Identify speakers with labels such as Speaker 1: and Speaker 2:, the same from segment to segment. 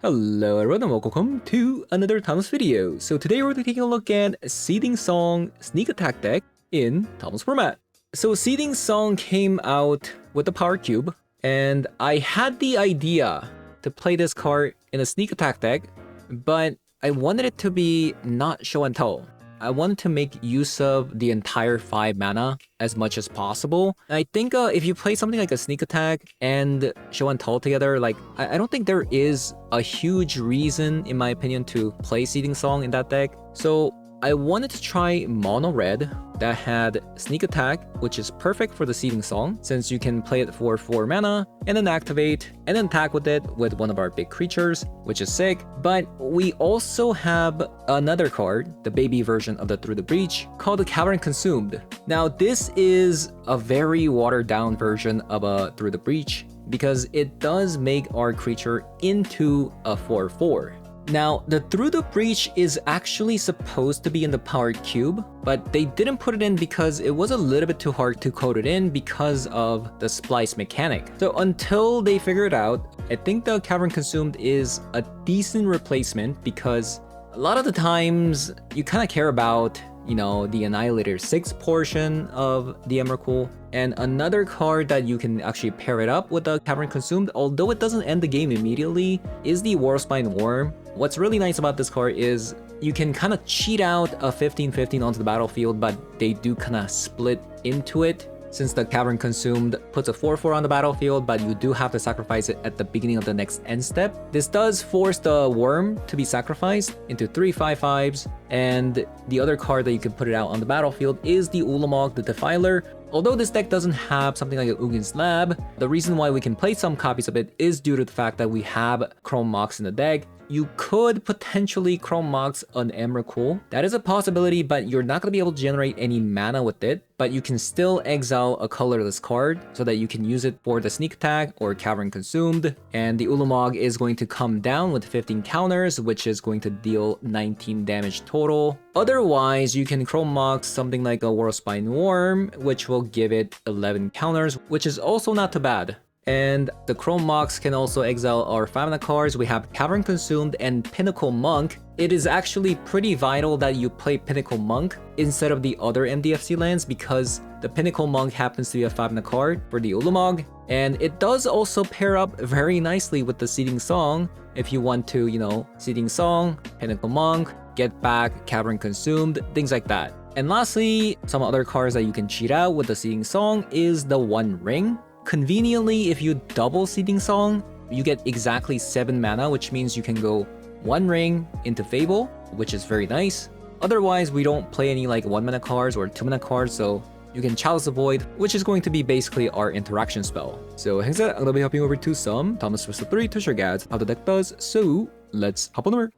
Speaker 1: Hello everyone and welcome to another Thomas video. So today we're taking a look at Seething Song Sneak Attack deck in Thomas format. So Seething Song came out with the Power Cube, and I had the idea to play this card in a Sneak Attack deck, but I wanted it to be not show and tell. I wanted to make use of the entire 5 mana as much as possible. I think if you play something like a Sneak Attack and Show and Tell together, like I don't think there is a huge reason, in my opinion, to play Seething Song in that deck. So I wanted to try Mono Red that had Sneak Attack, which is perfect for the Seething Song, since you can play it for 4 mana, and then activate, and then attack with it with one of our big creatures, which is sick. But we also have another card, the baby version of the Through the Breach, called the Cavern Consumed. Now this is a very watered down version of a Through the Breach, because it does make our creature into a 4/4. Now, the Through the Breach is actually supposed to be in the Power Cube, but they didn't put it in because it was a little bit too hard to code it in because of the splice mechanic. So until they figure it out, I think the Cavern Consumed is a decent replacement, because a lot of the times you kind of care about, you know, the Annihilator 6 portion of the Emrakul. And another card that you can actually pair it up with the Cavern Consumed, although it doesn't end the game immediately, is the Warspine Worm. What's really nice about this card is you can kind of cheat out a 15/15 onto the battlefield, but they do kind of split into it. Since the Cavern Consumed puts a 4/4 on the battlefield, but you do have to sacrifice it at the beginning of the next end step. This does force the Worm to be sacrificed into 3 5/5s, and the other card that you can put it out on the battlefield is the Ulamog, the Defiler. Although this deck doesn't have something like Ugin's Lab, the reason why we can play some copies of it is due to the fact that we have Chrome Mox in the deck. You could potentially Chrome Mox an Emrakul. That is a possibility, but you're not going to be able to generate any mana with it. But you can still exile a colorless card so that you can use it for the Sneak Attack or Cavern Consumed. And the Ulamog is going to come down with 15 counters, which is going to deal 19 damage total. Otherwise, you can Chrome Mox something like a Warspine Worm, which will give it 11 counters, which is also not too bad. And the Chrome Mox can also exile our 5 mana cards. We have Cavern Consumed and Pinnacle Monk. It is actually pretty vital that you play Pinnacle Monk instead of the other MDFC lands, because the Pinnacle Monk happens to be a 5 mana card for the Ulamog. And it does also pair up very nicely with the Seething Song if you want to, you know, Seething Song, Pinnacle Monk, get back Cavern Consumed, things like that. And lastly, some other cards that you can cheat out with the Seething Song is the One Ring. Conveniently, if you double Seething Song, you get exactly 7 mana, which means you can go 1 ring into Fable, which is very nice. Otherwise, we don't play any like 1 mana cards or 2 mana cards, so you can Chalice the Void, which is going to be basically our interaction spell. So hence that, I'm going to be hopping over to some Thomas Whistle 3 to show you guys how the deck does, so let's hop on over.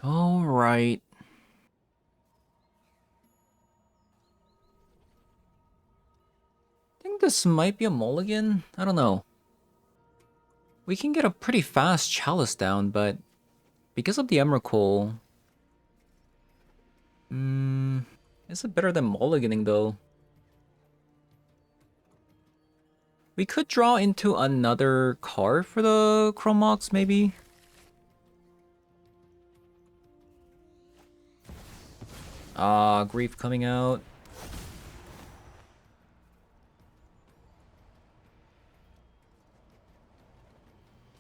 Speaker 1: Alright. This might be a mulligan? I don't know. We can get a pretty fast Chalice down, but because of the Emrakul, is it better than mulliganing though? We could draw into another card for the Chrome Mox, maybe? Grief coming out.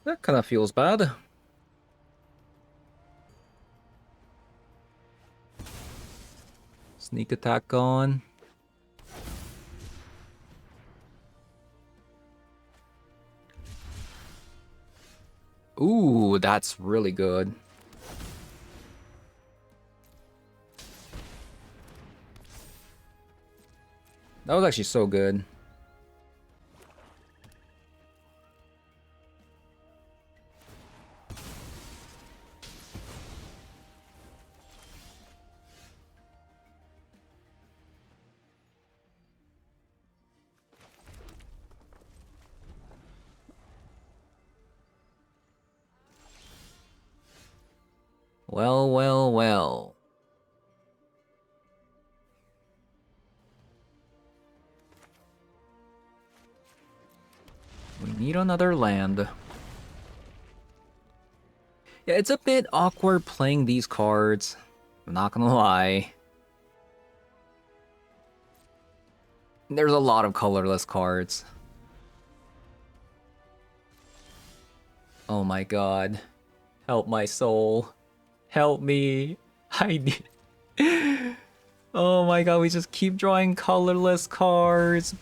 Speaker 1: That kind of feels bad. Sneak Attack on. Ooh, that's really good. That was actually so good. Well, well, well. We need another land. Yeah, it's a bit awkward playing these cards. I'm not gonna lie. There's a lot of colorless cards. Oh my god. Help my soul. Help me. I need... Oh my god, we just keep drawing colorless cards.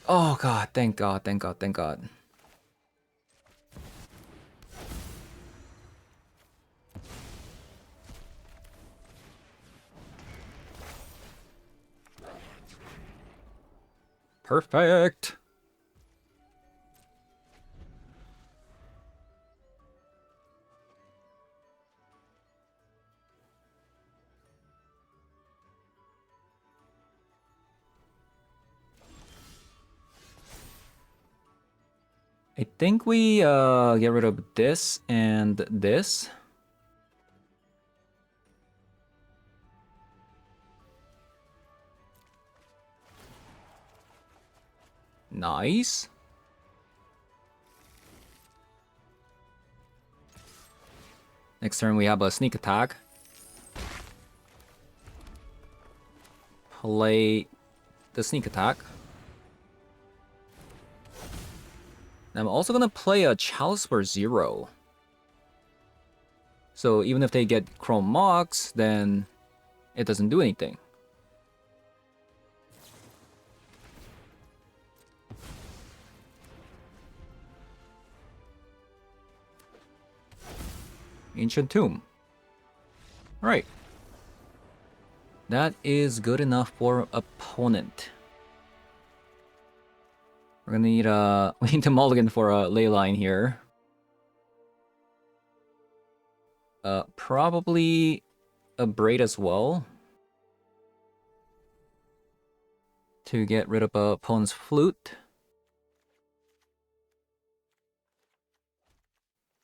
Speaker 1: Oh god, thank god, thank god, thank god. Perfect. I think we get rid of this and this. Nice. Next turn we have a sneak attack. Play the sneak attack. I'm also gonna play a Chalice for 0. So even if they get Chrome Mox, then it doesn't do anything. Ancient Tomb. Alright. That is good enough for opponent. We're gonna need we need to mulligan for a ley line here. Probably a braid as well. To get rid of opponent's flute.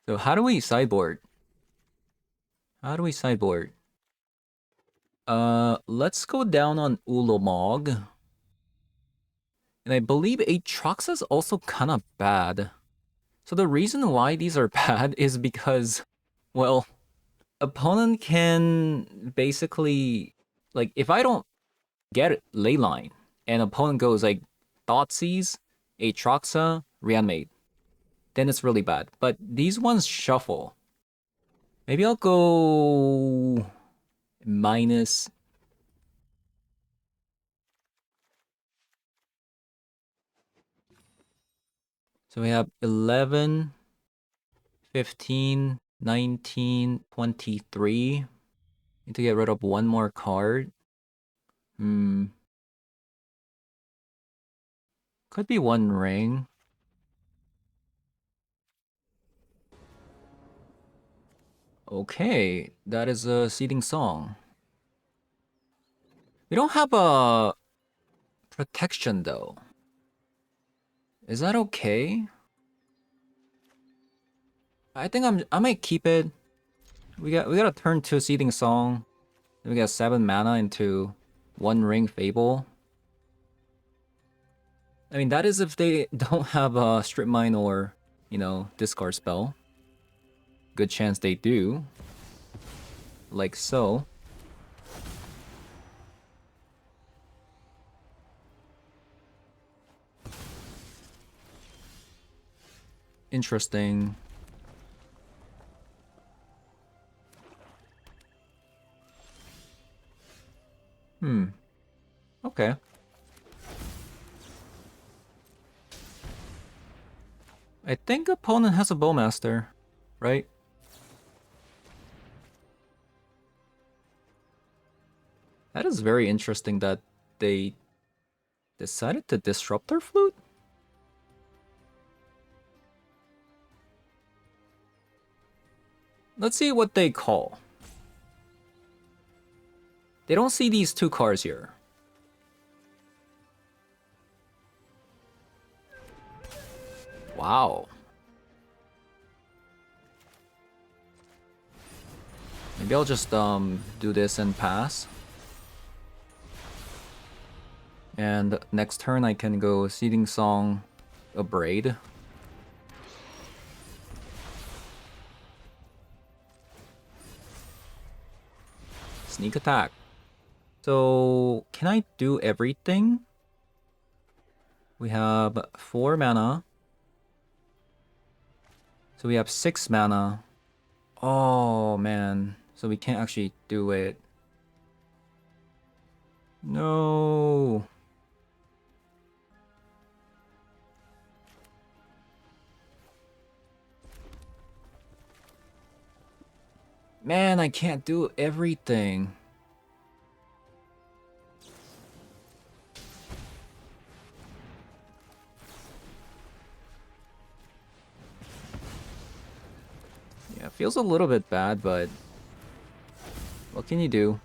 Speaker 1: So how do we sideboard? How do we sideboard? Let's go down on Ulamog. And I believe Aatrox's also kind of bad. So the reason why these are bad is because, well, opponent can basically, like, if I don't get Leyline, and opponent goes like Thoughtseize, Aatroxa, Reanimate, then it's really bad. But these ones shuffle. Maybe I'll go minus. So we have 11, 15, 19, 23. Need to get rid of one more card. Could be one ring. Okay, that is a Seething Song. We don't have a protection though. Is that okay? I think I might keep it. We got a turn 2 Seething Song. Then we got 7 mana into 1 ring Fable. I mean, that is if they don't have a Strip Mine or, you know, discard spell. Good chance they do. Like so. Interesting. Okay. I think opponent has a Bowmaster, right? That is very interesting that they decided to disrupt their flute? Let's see what they call. They don't see these 2 cards here. Wow. Maybe I'll just do this and pass. And next turn I can go Seething Song a braid. Sneak attack. So, can I do everything? We have 4 mana. So we have 6 mana. Oh, man. So we can't actually do it. No. Man, I can't do everything. Yeah, it feels a little bit bad, but what can you do?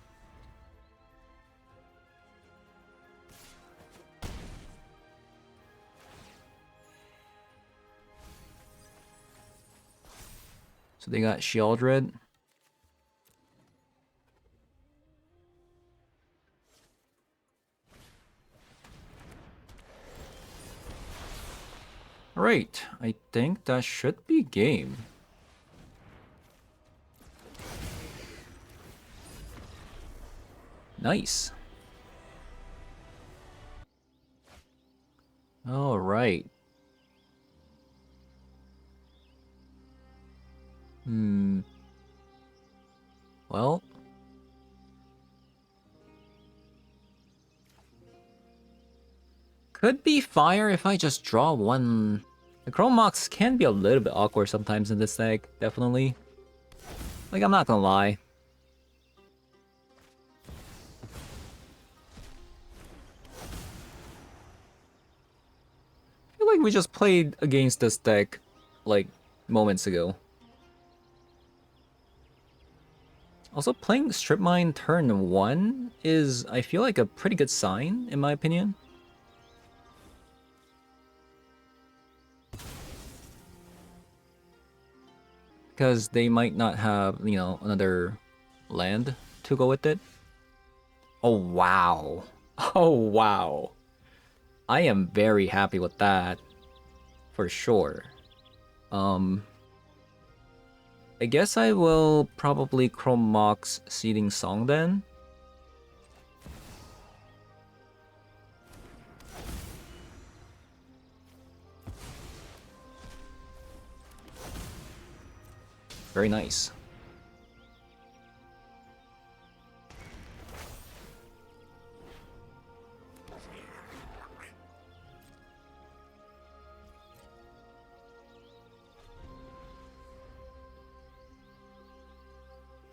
Speaker 1: So they got Sheoldred. Alright, I think that should be game. Nice. Alright. Well. Could be fire if I just draw one. The Chrome Mox can be a little bit awkward sometimes in this deck, definitely. Like, I'm not gonna lie. I feel like we just played against this deck, like, moments ago. Also, playing Strip Mine turn 1 is, I feel like, a pretty good sign, in my opinion. Because they might not have, you know, another land to go with it. Oh, wow. Oh, wow. I am very happy with that. For sure. I guess I will probably Chrome Mox Seething Song then. Very nice.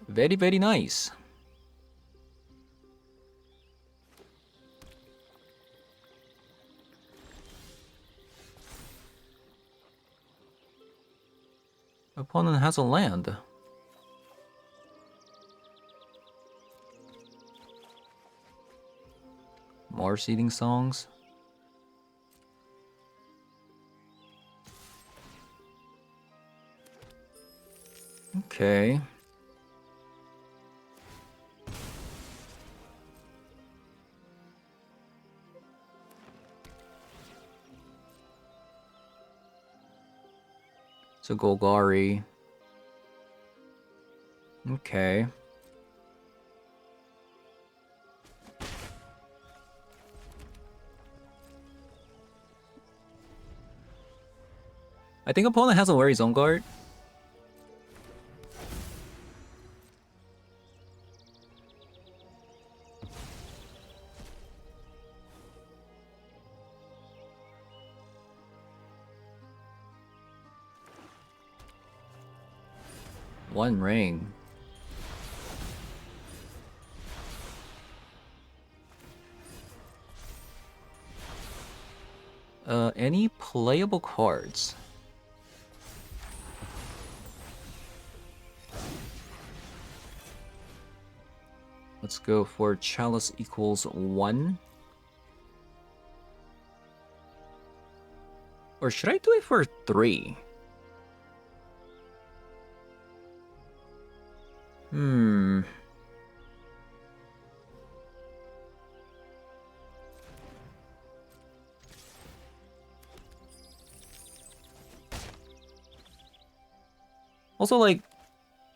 Speaker 1: Very, very nice. Opponent has a land. More Seething Songs. Okay. So Golgari. Okay. I think opponent has a Wary Zone Guard. One ring. Any playable cards? Let's go for Chalice equals 1. Or should I do it for 3? Also, like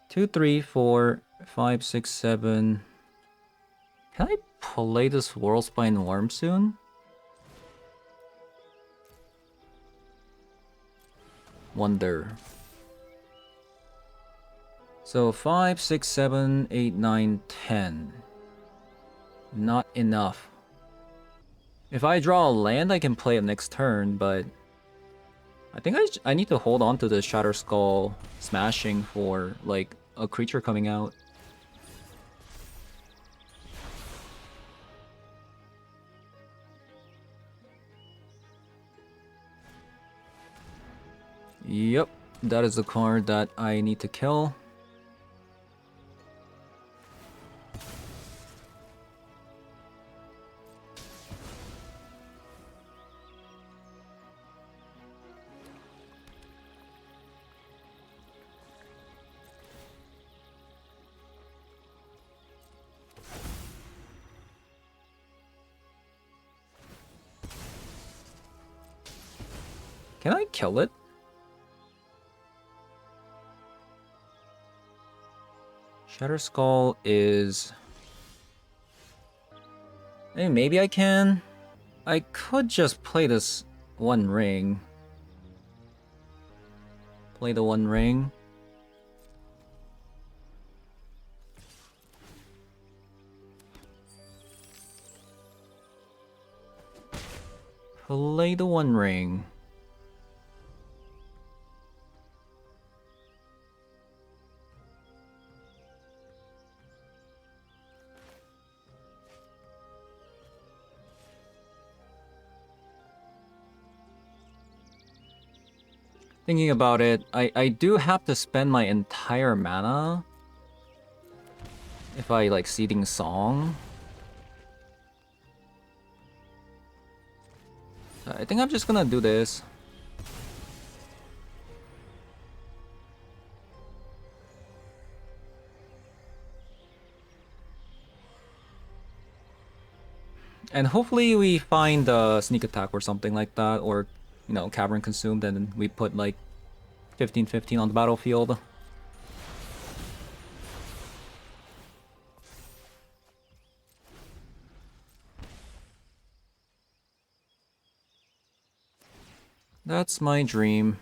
Speaker 1: 2, 3, 4, 5, 6, 7. Can I play this Worldspine Worm soon? Wonder. So 5, 6, 7, 8, 9, 10. Not enough. If I draw a land, I can play it next turn, but I think I need to hold on to the Shatter Skull smashing for like a creature coming out. Yep, that is the card that I need to kill. Can I kill it? Shatter Skull is... Hey, maybe I can? I could just play this One Ring. Play the One Ring. Play the One Ring. Thinking about it, I do have to spend my entire mana if I like Seething Song. I think I'm just gonna do this. And hopefully we find a Sneak Attack or something like that, or, you know, Cavern Consumed, and then we put like 15/15 on the battlefield. That's my dream.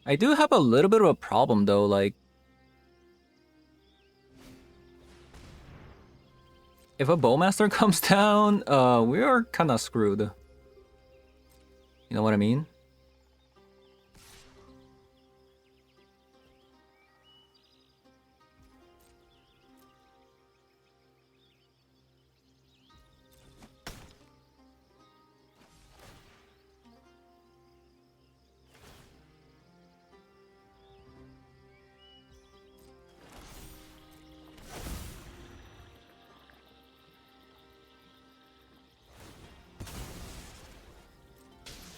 Speaker 1: I do have a little bit of a problem though, like... If a Bowmaster comes down, we are kinda screwed. You know what I mean?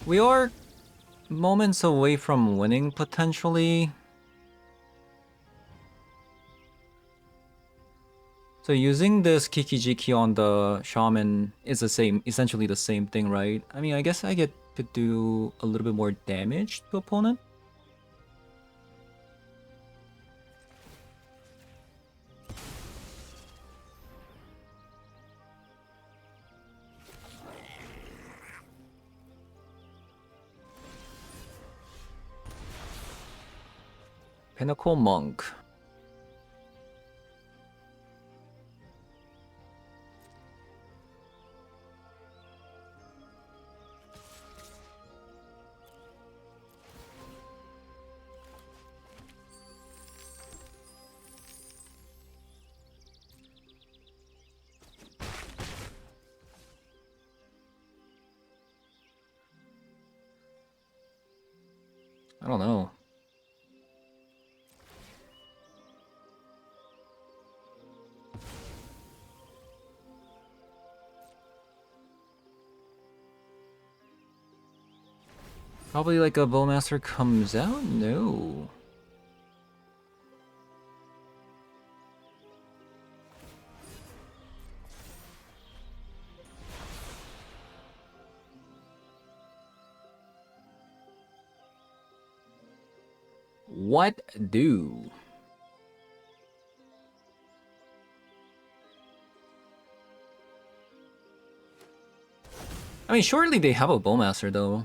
Speaker 1: We are moments away from winning, potentially. So using this Kikijiki on the Shaman is the same, essentially the same thing, right? I mean, I guess I get to do a little bit more damage to opponent. Pinnacle Monk. I don't know. Probably like a Bowmaster comes out? No. what do? I mean, surely they have a Bowmaster though.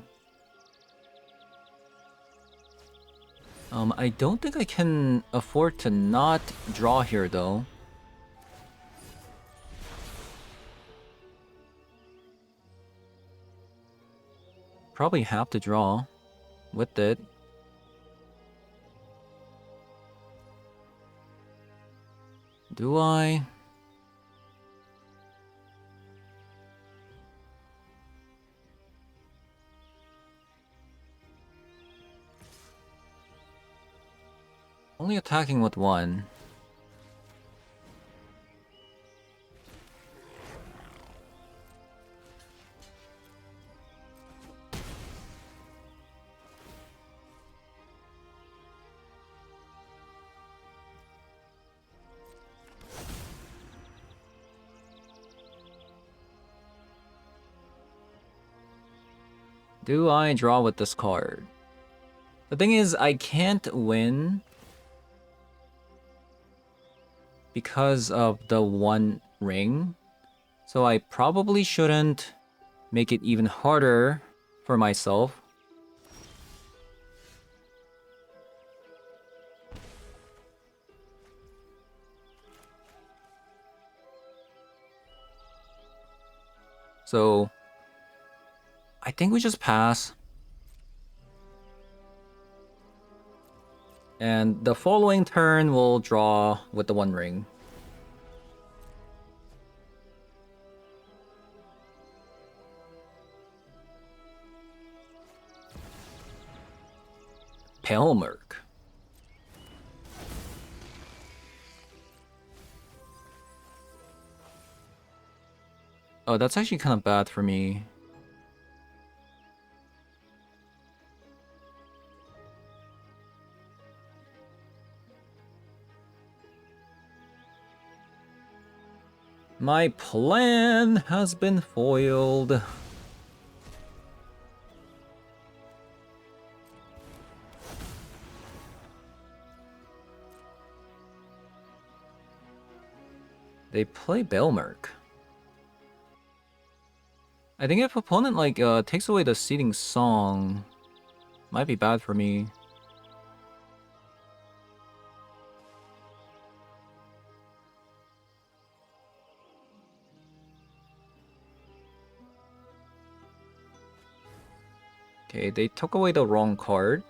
Speaker 1: I don't think I can afford to not draw here though. Probably have to draw with it. Do I? Only attacking with one. Do I draw with this card? The thing is, I can't win because of the one ring. So I probably shouldn't make it even harder for myself. So I think we just pass. And the following turn we'll draw with the one ring. Pelmerk. Oh, that's actually kind of bad for me. My plan has been foiled. They play Belmerk. I think if opponent like takes away the Seething Song, might be bad for me. Okay, they took away the wrong card.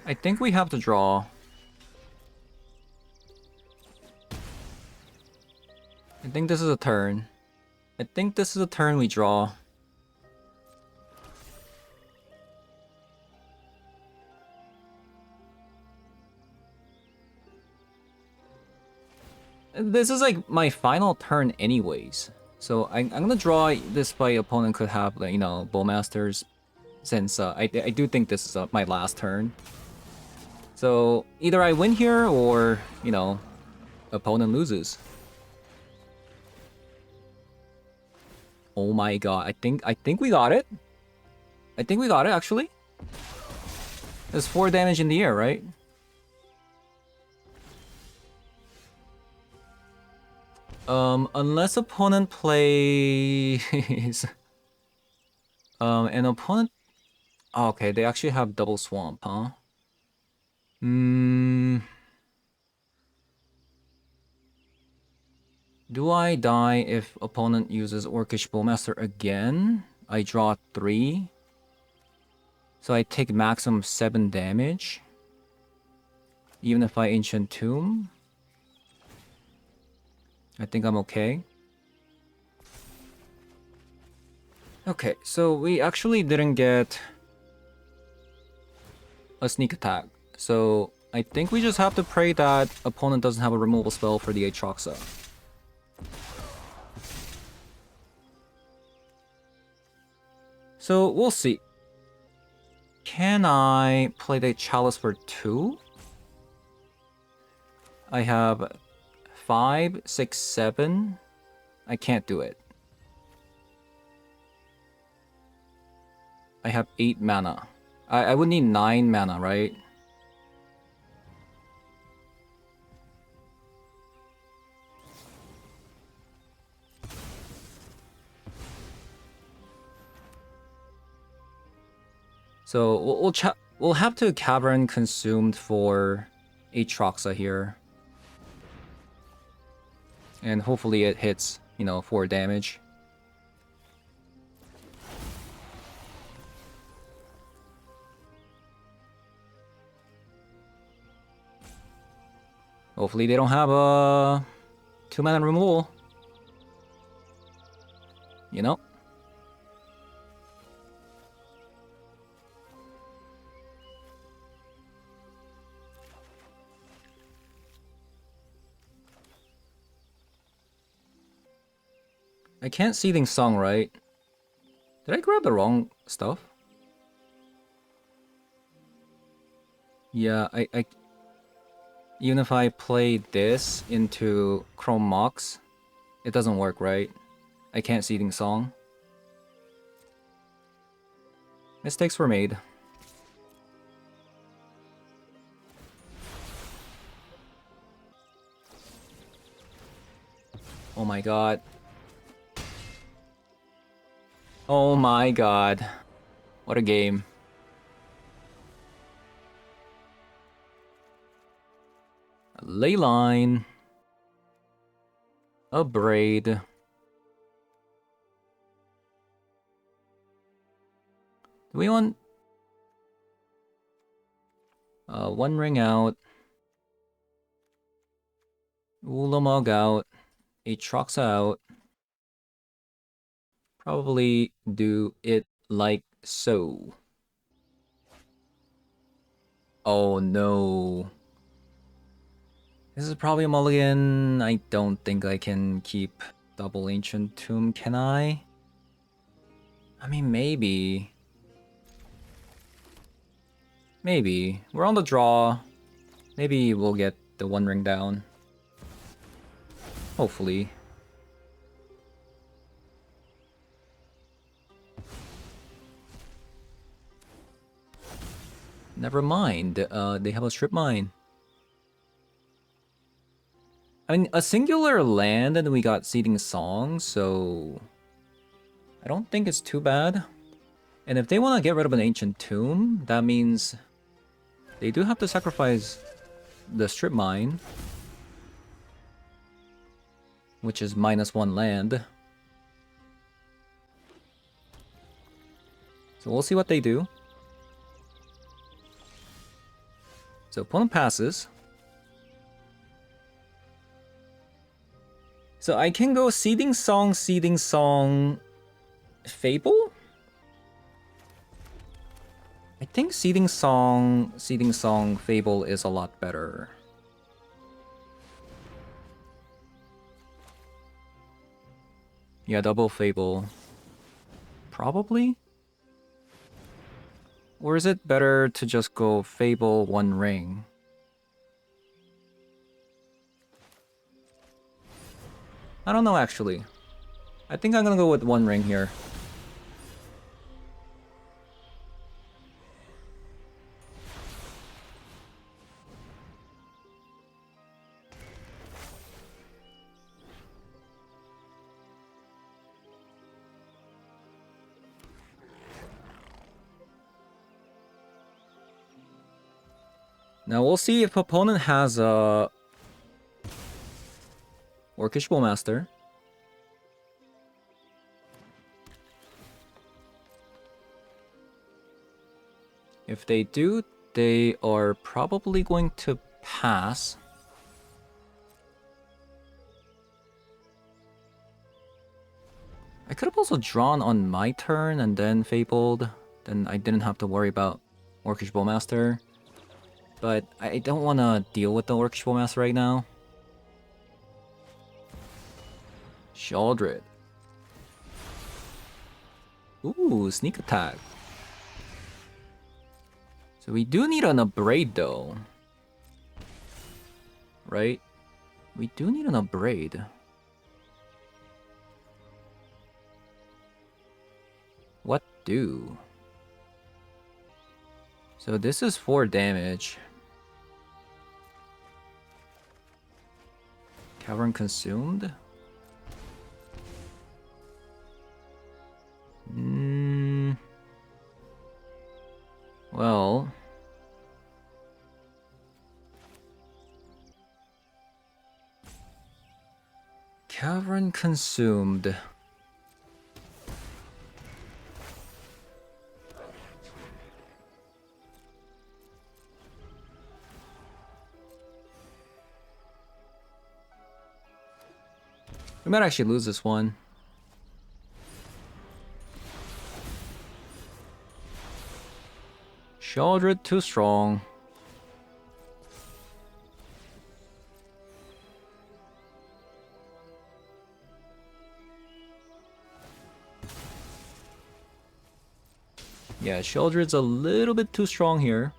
Speaker 1: I think we have to draw. I think this is a turn. I think this is a turn we draw. This is like my final turn anyways. So I'm gonna draw this by opponent could have, you know, Bowmasters. Since I do think this is my last turn. So either I win here or, you know, opponent loses. Oh my god, I think we got it. I think we got it actually. There's 4 damage in the air, right? Unless opponent plays an opponent. Oh, okay, they actually have double swamp, huh? Do I die if opponent uses Orcish Bowmaster again? I draw 3. So I take maximum 7 damage. Even if I Ancient Tomb. I think I'm okay. Okay, so we actually didn't get a sneak attack. So I think we just have to pray that opponent doesn't have a removal spell for the Aatroxa. So we'll see. Can I play the Chalice for 2? I have 5, 6, 7. I can't do it. I have 8 mana. I would need 9 mana, right? So we'll have to Cavern Consumed for Aatroxa here. And hopefully it hits, you know, 4 damage. Hopefully they don't have a 2-mana removal. You know? I can't Seething Song, right? Did I grab the wrong stuff? Yeah, I even if I play this into Chrome Mox, it doesn't work, right? I can't Seething Song. Mistakes were made. Oh my god. Oh my god. What a game. A Leyline. A Braid. Do we want... One Ring out. Ulamog out. Aatroxa out. Probably do it like so. Oh no. This is probably a mulligan. I don't think I can keep double Ancient Tomb, can I? I mean, maybe. Maybe. We're on the draw. Maybe we'll get the One Ring down. Hopefully. Never mind. They have a Strip Mine. I mean, a singular land and we got Seething Song, so... I don't think it's too bad. And if they want to get rid of an Ancient Tomb, that means... they do have to sacrifice the Strip Mine. Which is -1 land. So we'll see what they do. So opponent passes. So I can go Seething Song, Fable? I think Seething Song, Fable is a lot better. Yeah, double Fable. Probably? Or is it better to just go Fable, One Ring? I don't know, actually. I think I'm gonna go with One Ring here. Now we'll see if opponent has a Orcish Bowmaster. If they do, they are probably going to pass. I could have also drawn on my turn and then Fabled. Then I didn't have to worry about Orcish Bowmaster. But I don't want to deal with the Orcish Bowmaster right now. Sheoldred. Ooh, sneak attack. So we do need an upgrade though. Right? We do need an upgrade. What do? So this is 4 damage. Cavern consumed? Well... Cavern consumed. We might actually lose this one. Sheldred too strong. Yeah, Sheldred's a little bit too strong here.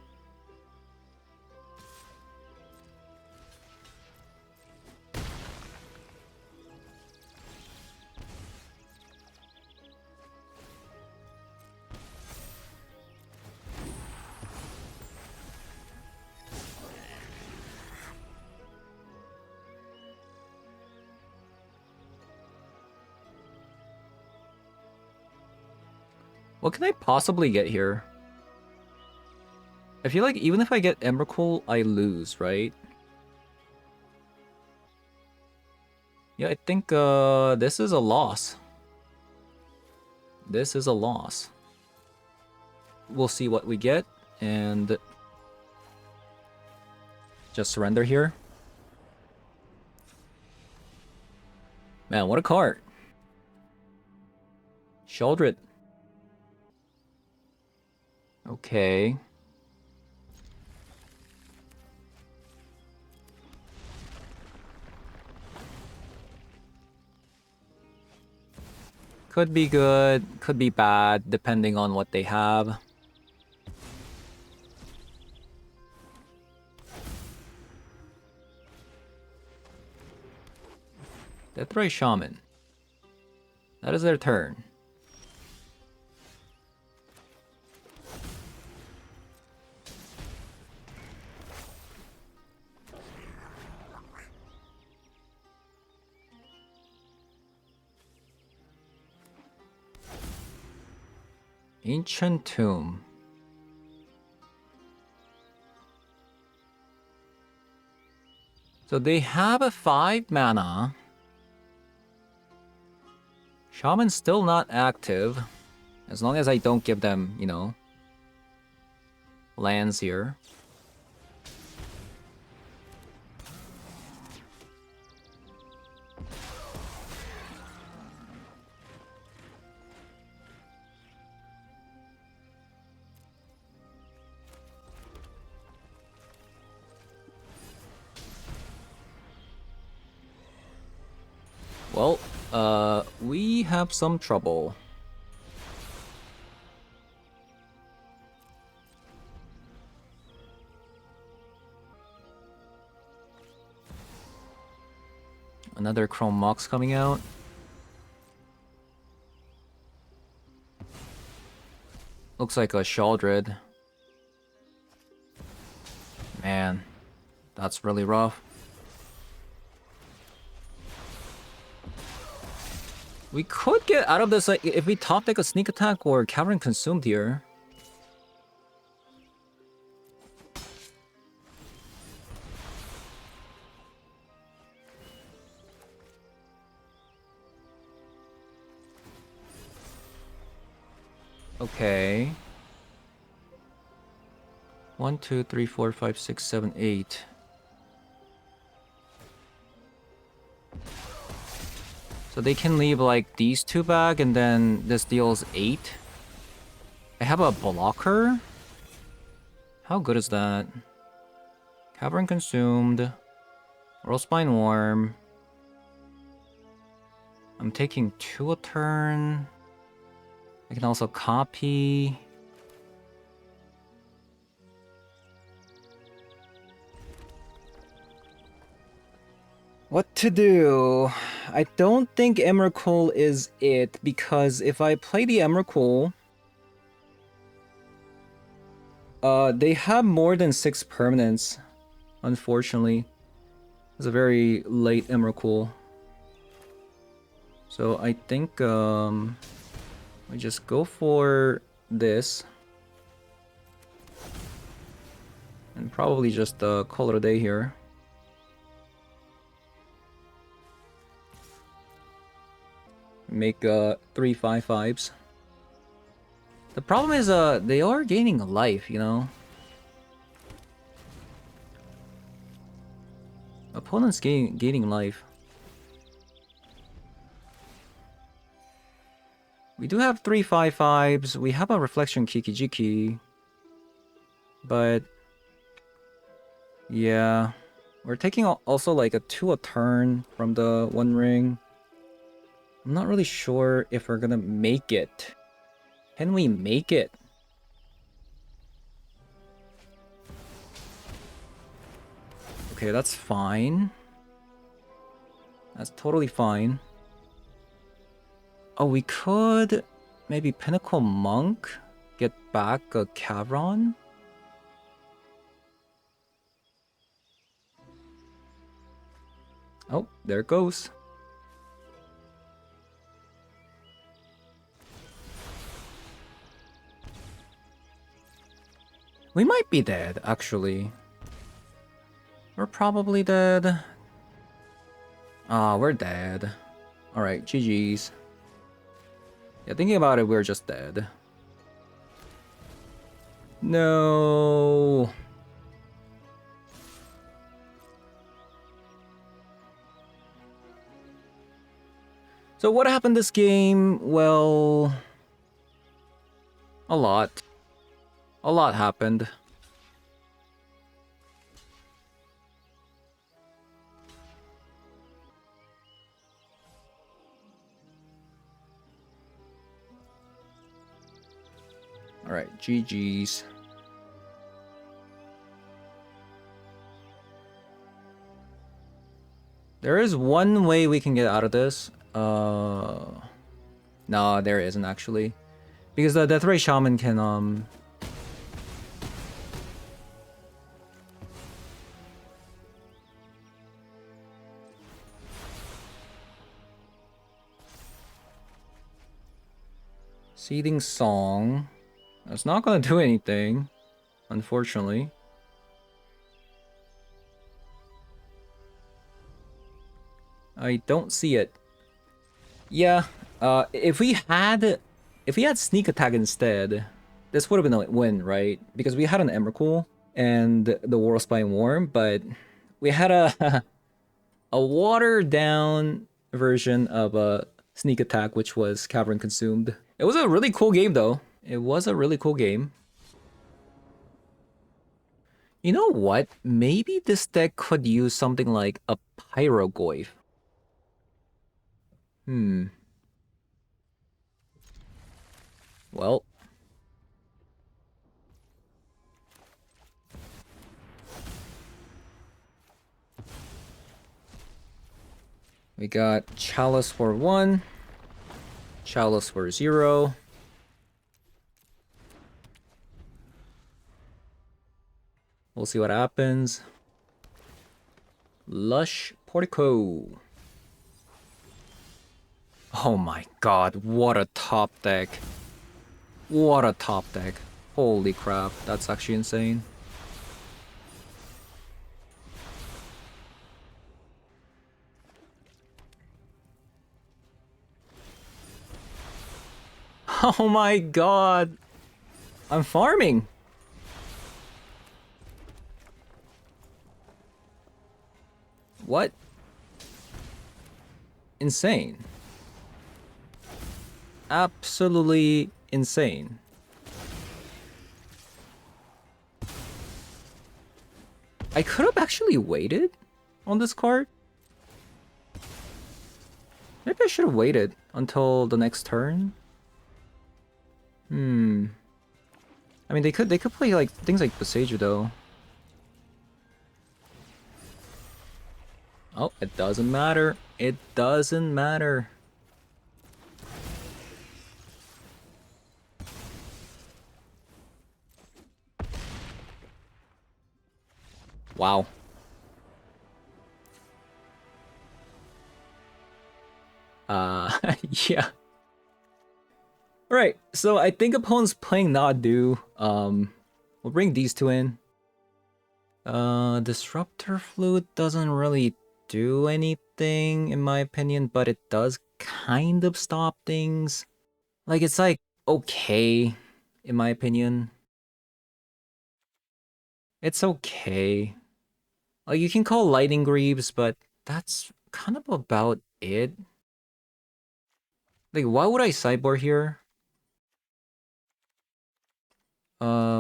Speaker 1: What can I possibly get here? I feel like even if I get Emrakul, I lose, right? Yeah, I think this is a loss. This is a loss. We'll see what we get, and just surrender here. Man, what a card. Sheldred. Okay. Could be good, could be bad, depending on what they have. Deathray Shaman. That is their turn. Ancient Tomb. So they have a 5 mana. Shaman's still not active. As long as I don't give them, you know, lands here. Well, we have some trouble. Another Chrome Mox coming out. Looks like a Sheldred. Man, that's really rough. We could get out of this, like, if we top deck a sneak attack or Cavern Consumed here. Okay. 1, 2, 3, 4, 5, 6, 7, 8. So they can leave like these 2 back and then this deals 8. I have a blocker? How good is that? Cavern Consumed. Rollspine Worm. I'm taking 2 a turn. I can also copy. What to do? I don't think Emrakul is it, because if I play the Emrakul, they have more than 6 permanents, unfortunately. It's a very late Emrakul. So I think we just go for this. And probably just call it a day here. Make 3 5/5s. The problem is they are gaining life, you know. Opponents gaining life. We do have 3 5/5s. We have a reflection Kikijiki. But yeah, we're taking also like a 2 a turn from the One Ring. I'm not really sure if we're gonna make it. Can we make it? Okay, that's fine. That's totally fine. Oh, we could maybe Pinnacle Monk, get back a Cavron. Oh, there it goes. We might be dead, actually. We're probably dead. Ah, we're dead. Alright, GG's. Yeah, thinking about it, we're just dead. No. So what happened this game? Well, a lot. A lot happened. Alright, GG's. There is one way we can get out of this. No, there isn't actually. Because the Death Ray Shaman can, Seething Song. It's not gonna do anything, unfortunately. I don't see it. Yeah, if we had sneak attack instead, this would have been a win, right? Because we had an Emrakul and the Warspine Worm, but we had a a watered down version of a sneak attack, which was Cavern Consumed. It was a really cool game, though. It was a really cool game. You know what? Maybe this deck could use something like a Pyrogoyf. Well. We got Chalice for 1. Chalice for 0. We'll see what happens. Lush Portico. Oh my god, what a top deck. What a top deck. Holy crap, that's actually insane. Oh my god. I'm farming. What? Insane. Absolutely insane. I could have actually waited on this card. Maybe I should have waited until the next turn. Hmm. I mean, they could play like things like Boseiju though. Oh, it doesn't matter. It doesn't matter. Wow. Yeah. Alright, so I think opponent's playing Nadu. We'll bring these two in. Disruptor Flute doesn't really do anything, in my opinion, but it does kind of stop things. Like, it's like, okay, in my opinion. It's okay. Like, you can call Lightning Greaves, but that's kind of about it. Like, why would I sideboard here?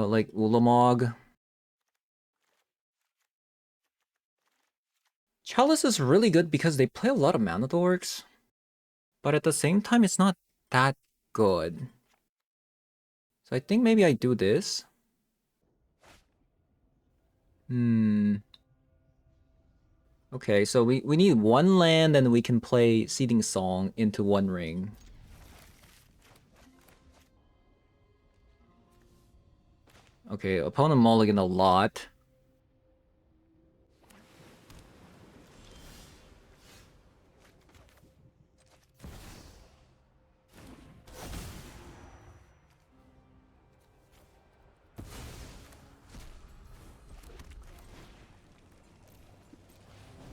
Speaker 1: Like Ulamog. Chalice is really good because they play a lot of mana dorks, but at the same time, it's not that good. So I think maybe I do this. Okay, so we need one land and we can play Seething Song into one ring. Okay, opponent mulligan a lot.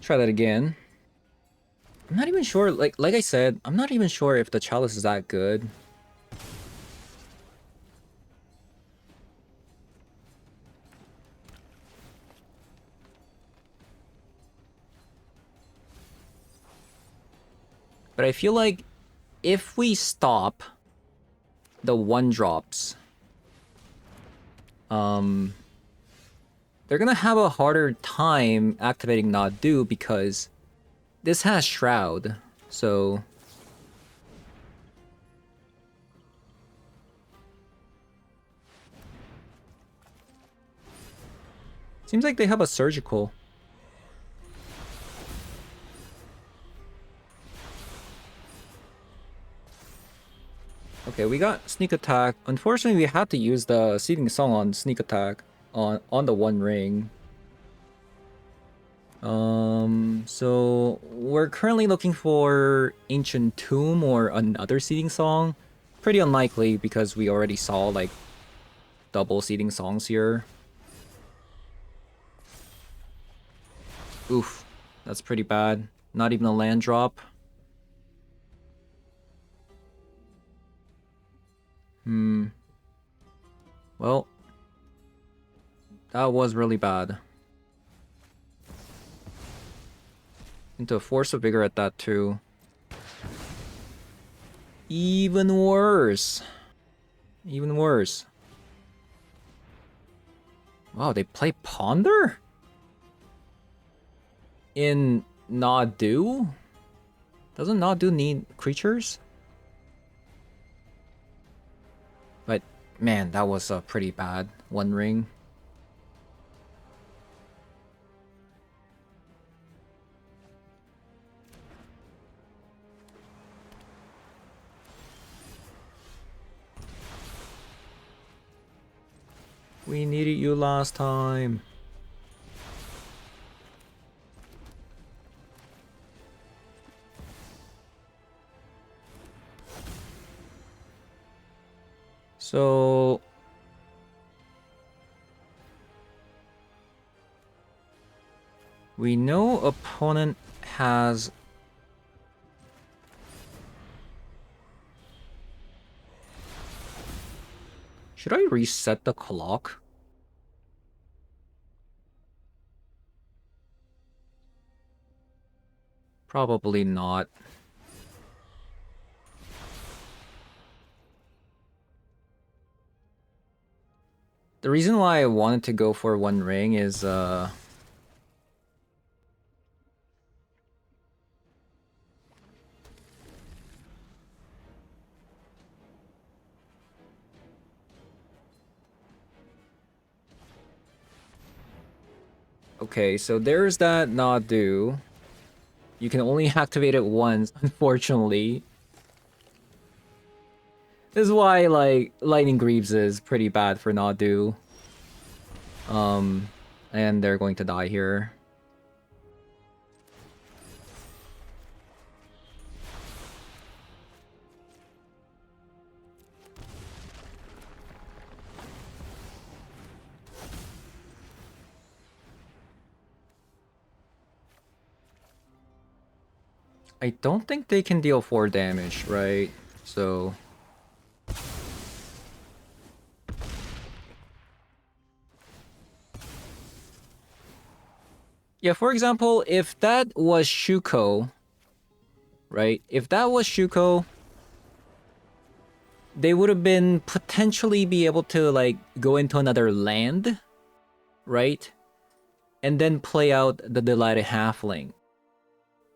Speaker 1: Try that again. I'm not even sure, like I said, I'm not even sure if the Chalice is that good. But I feel like if we stop the 1-drops, they're gonna have a harder time activating Nadu because this has Shroud, so... Seems like they have a Surgical. Okay, we got Sneak Attack. Unfortunately, we had to use the Seething Song on Sneak Attack on the one ring. So we're currently looking for Ancient Tomb or another Seething Song. Pretty unlikely because we already saw like double Seething Songs here. Oof, that's pretty bad. Not even a land drop. Well, that was really bad. Into a Force of Vigor at that too. Even worse. Even worse. Wow, they play Ponder? In Nadu? Doesn't Nadu need creatures? But man, that was a pretty bad one ring. We needed you last time. So... we know opponent has... Should I reset the clock? Probably not. The reason why I wanted to go for one ring is, Okay, so there's that not do. You can only activate it once, unfortunately. This is why, like, Lightning Greaves is pretty bad for not do. And they're going to die here. I don't think they can deal 4 damage, right? So... yeah, for example, if that was Shuko, right? If that was Shuko, they would have been potentially be able to, like, go into another land, right? And then play out the Delighted Halfling.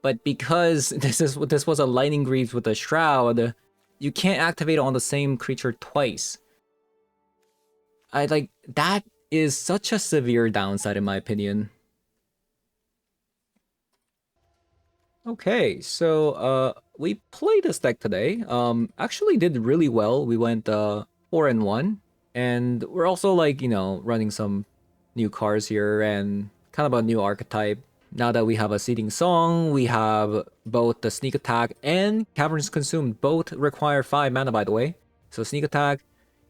Speaker 1: But because this was a Lightning Greaves with a Shroud, you can't activate it on the same creature twice. That is such a severe downside in my opinion. Okay, so we played this deck today. Actually did really well. We went 4-1, and we're also, like, you know, running some new cards here and kind of a new archetype. Now that we have a Seething Song, we have both the Sneak Attack and Caverns Consumed. Both require 5 mana, by the way. So Sneak Attack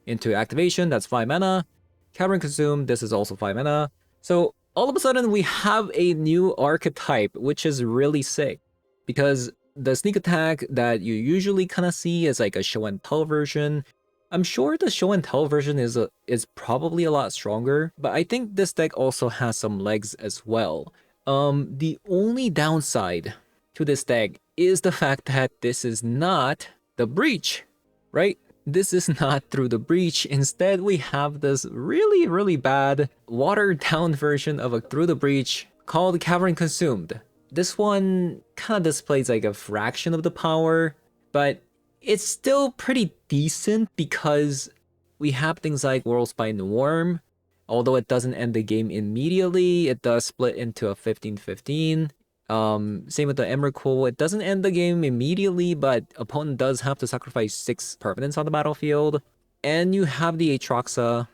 Speaker 1: into activation, that's 5 mana. Cavern Consumed, this is also 5 mana. So all of a sudden we have a new archetype, which is really sick. Because the Sneak Attack that you usually kind of see is like a show and tell version. I'm sure the show and tell version is probably a lot stronger, but I think this deck also has some legs as well. The only downside to this deck is the fact that this is not the Breach, right? This is not through the Breach. Instead, we have this really, really bad, watered-down version of a Through the Breach called Cavern Consumed. This one kind of displays like a fraction of the power, but it's still pretty decent because we have things like Worldspine Worm. Although it doesn't end the game immediately, it does split into a 15-15. Same with the Emrakul, it doesn't end the game immediately, but opponent does have to sacrifice 6 permanents on the battlefield. And you have the Aatroxa.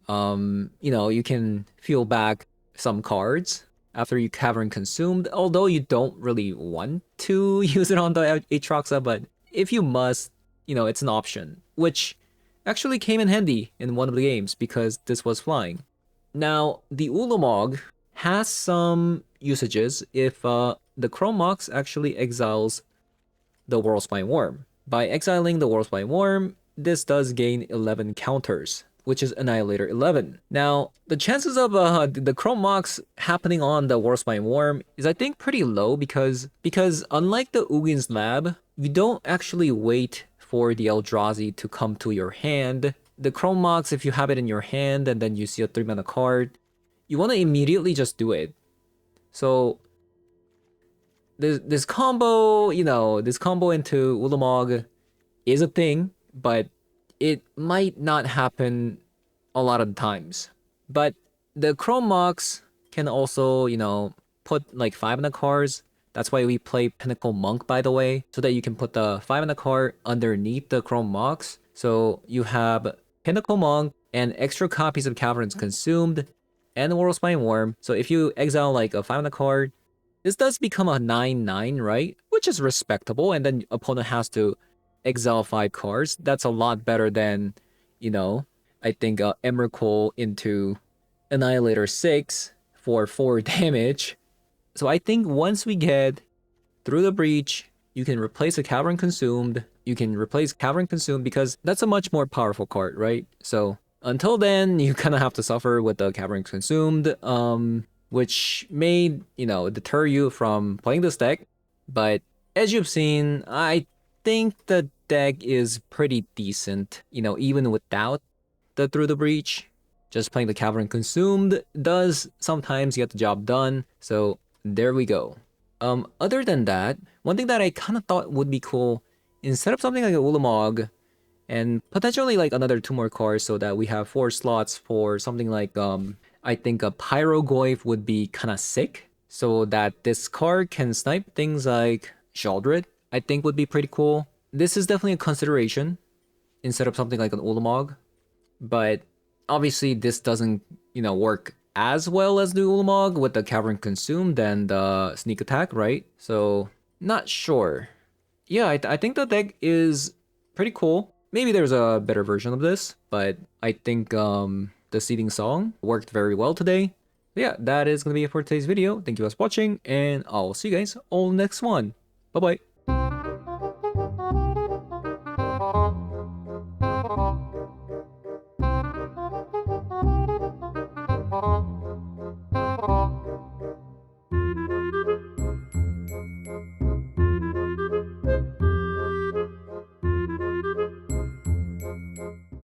Speaker 1: You know, you can feel back some cards after you Cavern Consumed, although you don't really want to use it on the Aatroxa, but if you must, you know, it's an option, which actually came in handy in one of the games because this was flying. Now, the Ulamog has some usages if the Chrome Mox actually exiles the Worldspine Worm. By exiling the Worldspine Worm, this does gain 11 counters, which is Annihilator 11. Now, the chances of the Chrome Mox happening on the Worldspine Worm is, I think, pretty low because unlike the Ugin's Lab, you don't actually wait for the Eldrazi to come to your hand. The Chrome Mox, if you have it in your hand and then you see a 3-mana card, you want to immediately just do it. So this combo, you know, this combo into Ulamog is a thing, but it might not happen a lot of times. But the Chrome Mox can also, you know, put like 5-mana cards. That's why we play Pinnacle Monk, by the way, so that you can put the 5-mana card underneath the Chrome Mox. So you have Pinnacle Monk and extra copies of Caverns Consumed and the Worldspine Worm. So if you exile like a 5-mana card, this does become a 9/9, right? Which is respectable, and then opponent has to exile 5 cards. That's a lot better than, you know, I think Emrakul into Annihilator 6 for 4 damage. So I think once we get Through the Breach, you can replace a Cavern Consumed. You can replace Cavern Consumed because that's a much more powerful card, right? So until then, you kind of have to suffer with the Cavern Consumed, which may, you know, deter you from playing this deck. But as you've seen, I think the deck is pretty decent, you know, even without the Through the Breach. Just playing the Cavern Consumed does sometimes get the job done, so there we go. Other than that, one thing that I kind of thought would be cool, instead of something like a Ulamog, and potentially like another 2 more cards so that we have 4 slots for something like, I think a Pyrogoyf would be kind of sick, so that this card can snipe things like Shaldred, I think would be pretty cool. This is definitely a consideration instead of something like an Ulamog, but obviously this doesn't, work as well as the Ulamog with the Cavern Consume than the Sneak Attack, right? So, not sure. Yeah, I think the deck is pretty cool. Maybe there's a better version of this, but I think the Seething Song worked very well today. Yeah, that is going to be it for today's video. Thank you guys for watching, and I'll see you guys all next one. Bye-bye.